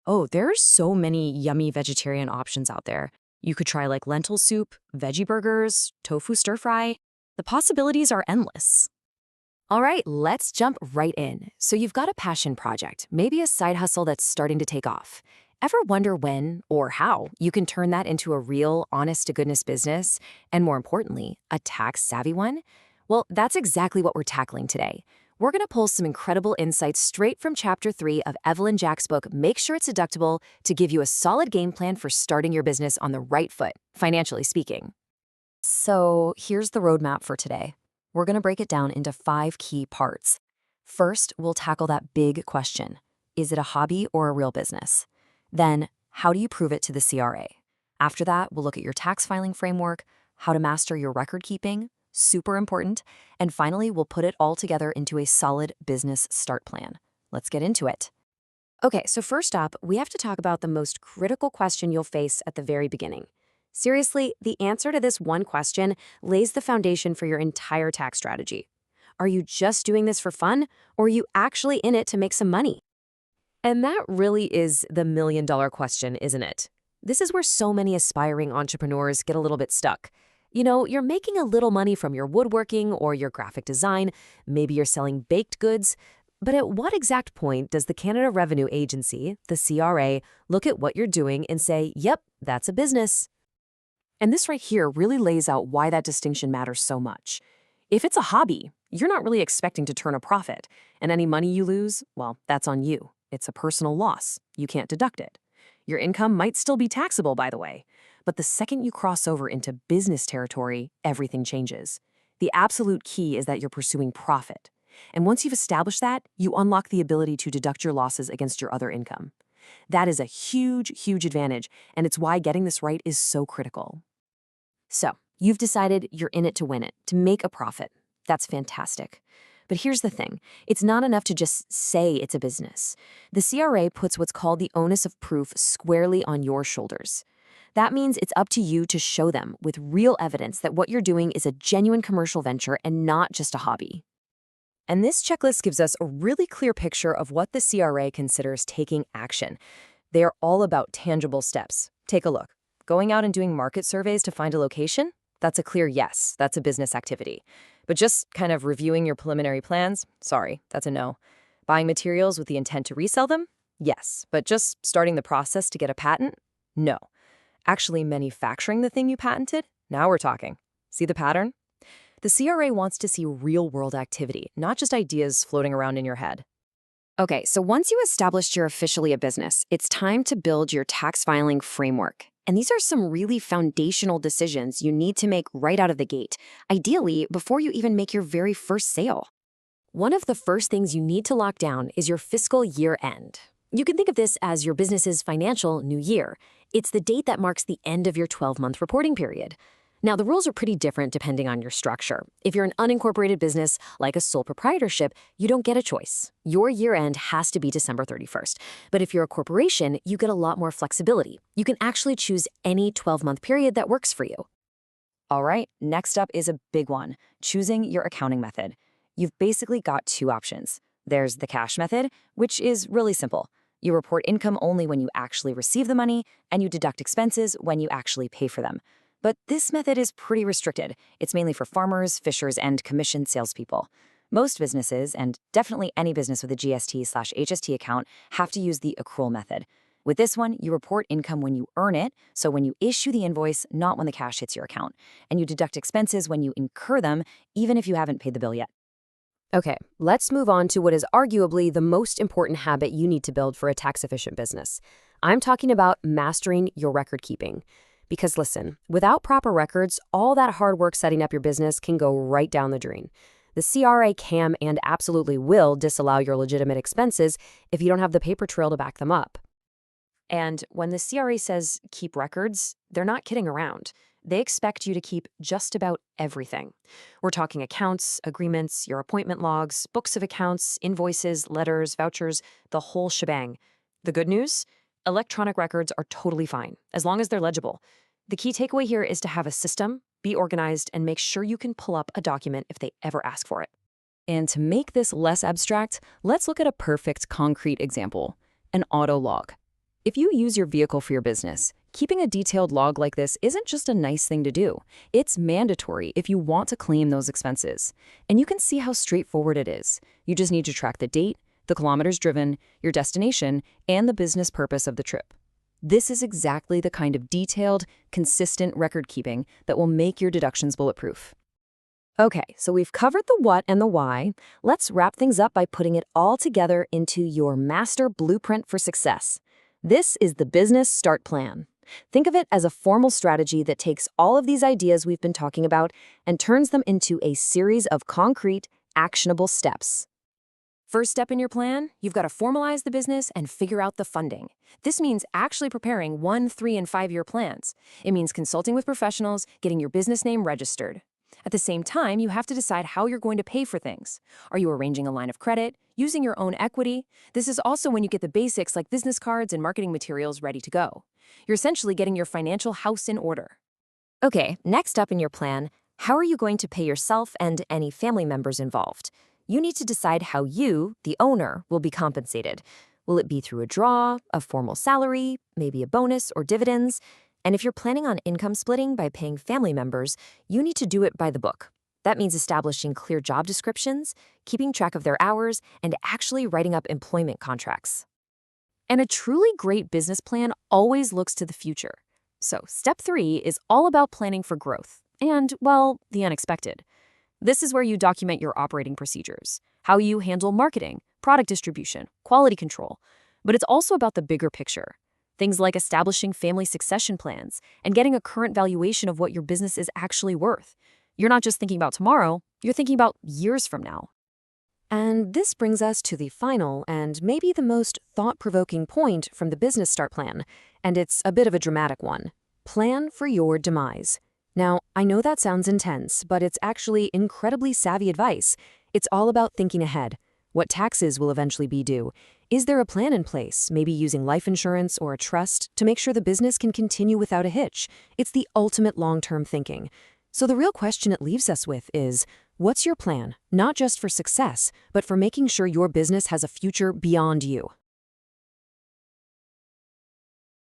Oh, there are so many yummy vegetarian options out there. You could try like lentil soup, veggie burgers, tofu stir fry. The possibilities are endless. All right, let's jump right in. So you've got a passion project, maybe a side hustle that's starting to take off. Ever wonder when or how you can turn that into a real, honest-to-goodness business, and more importantly, a tax-savvy one? Well, that's exactly what we're tackling today. We're going to pull some incredible insights straight from Chapter 3 of Evelyn Jack's book, Make Sure It's Deductible, to give you a solid game plan for starting your business on the right foot, financially speaking. So here's the roadmap for today. We're going to break it down into 5 key parts. First, we'll tackle that big question. Is it a hobby or a real business? Then, how do you prove it to the CRA? After that, we'll look at your tax filing framework, how to master your record keeping, super important, and finally, we'll put it all together into a solid business start plan. Let's get into it. Okay, so first up, we have to talk about the most critical question you'll face at the very beginning. Seriously, the answer to this one question lays the foundation for your entire tax strategy. Are you just doing this for fun, or are you actually in it to make some money? And that really is the million-dollar question, isn't it? This is where so many aspiring entrepreneurs get a little bit stuck. You know, you're making a little money from your woodworking or your graphic design, maybe you're selling baked goods, but at what exact point does the Canada Revenue Agency, the CRA, look at what you're doing and say, yep, that's a business? And this right here really lays out why that distinction matters so much. If it's a hobby, you're not really expecting to turn a profit, and any money you lose, well, that's on you. It's a personal loss. You can't deduct it. Your income might still be taxable, by the way, but the second you cross over into business territory, everything changes. The absolute key is that you're pursuing profit. And once you've established that, you unlock the ability to deduct your losses against your other income. That is a huge, huge advantage, and it's why getting this right is so critical. So, you've decided you're in it to win it, to make a profit. That's fantastic. But here's the thing. It's not enough to just say it's a business. The CRA puts what's called the onus of proof squarely on your shoulders. That means it's up to you to show them with real evidence that what you're doing is a genuine commercial venture and not just a hobby. And this checklist gives us a really clear picture of what the CRA considers taking action. They are all about tangible steps. Take a look. Going out and doing market surveys to find a location? That's a clear yes, that's a business activity. But just kind of reviewing your preliminary plans? Sorry, that's a no. Buying materials with the intent to resell them? Yes, but just starting the process to get a patent? No. Actually manufacturing the thing you patented? Now we're talking. See the pattern? The CRA wants to see real-world activity, not just ideas floating around in your head. Okay, so once you established you're officially a business, it's time to build your tax filing framework. And these are some really foundational decisions you need to make right out of the gate, ideally before you even make your very first sale. One of the first things you need to lock down is your fiscal year end. You can think of this as your business's financial new year. It's the date that marks the end of your 12-month reporting period. Now, the rules are pretty different depending on your structure. If you're an unincorporated business, like a sole proprietorship, you don't get a choice. Your year-end has to be December 31st. But if you're a corporation, you get a lot more flexibility. You can actually choose any 12-month period that works for you. All right, next up is a big one, choosing your accounting method. You've basically got 2 options. There's the cash method, which is really simple. You report income only when you actually receive the money, and you deduct expenses when you actually pay for them. But this method is pretty restricted. It's mainly for farmers, fishers, and commissioned salespeople. Most businesses, and definitely any business with a GST/HST account, have to use the accrual method. With this one, you report income when you earn it, so when you issue the invoice, not when the cash hits your account. And you deduct expenses when you incur them, even if you haven't paid the bill yet. Okay, let's move on to what is arguably the most important habit you need to build for a tax-efficient business. I'm talking about mastering your record keeping. Because listen, without proper records, all that hard work setting up your business can go right down the drain. The CRA can and absolutely will disallow your legitimate expenses if you don't have the paper trail to back them up. And when the CRA says keep records, they're not kidding around. They expect you to keep just about everything. We're talking accounts, agreements, your appointment logs, books of accounts, invoices, letters, vouchers, the whole shebang. The good news? Electronic records are totally fine, as long as they're legible. The key takeaway here is to have a system, be organized, and make sure you can pull up a document if they ever ask for it. And to make this less abstract, let's look at a perfect concrete example, an auto log. If you use your vehicle for your business, keeping a detailed log like this isn't just a nice thing to do. It's mandatory if you want to claim those expenses. And you can see how straightforward it is. You just need to track the date, the kilometers driven, your destination, and the business purpose of the trip. This is exactly the kind of detailed, consistent record keeping that will make your deductions bulletproof. Okay, so we've covered the what and the why. Let's wrap things up by putting it all together into your master blueprint for success. This is the Business Start Plan. Think of it as a formal strategy that takes all of these ideas we've been talking about and turns them into a series of concrete, actionable steps. First step in your plan, you've got to formalize the business and figure out the funding. This means actually preparing 1, 3, and 5-year plans. It means consulting with professionals, getting your business name registered. At the same time, you have to decide how you're going to pay for things. Are you arranging a line of credit, using your own equity? This is also when you get the basics like business cards and marketing materials ready to go. You're essentially getting your financial house in order. Okay, next up in your plan, how are you going to pay yourself and any family members involved? You need to decide how you, the owner, will be compensated. Will it be through a draw, a formal salary, maybe a bonus or dividends? And if you're planning on income splitting by paying family members, you need to do it by the book. That means establishing clear job descriptions, keeping track of their hours, and actually writing up employment contracts. And a truly great business plan always looks to the future. So step 3 is all about planning for growth and, well, the unexpected. This is where you document your operating procedures, how you handle marketing, product distribution, quality control. But it's also about the bigger picture. Things like establishing family succession plans and getting a current valuation of what your business is actually worth. You're not just thinking about tomorrow, you're thinking about years from now. And this brings us to the final and maybe the most thought-provoking point from the Business Start Plan, and it's a bit of a dramatic one. Plan for your demise. Now, I know that sounds intense, but it's actually incredibly savvy advice. It's all about thinking ahead. What taxes will eventually be due? Is there a plan in place, maybe using life insurance or a trust, to make sure the business can continue without a hitch? It's the ultimate long-term thinking. So the real question it leaves us with is, what's your plan, not just for success, but for making sure your business has a future beyond you?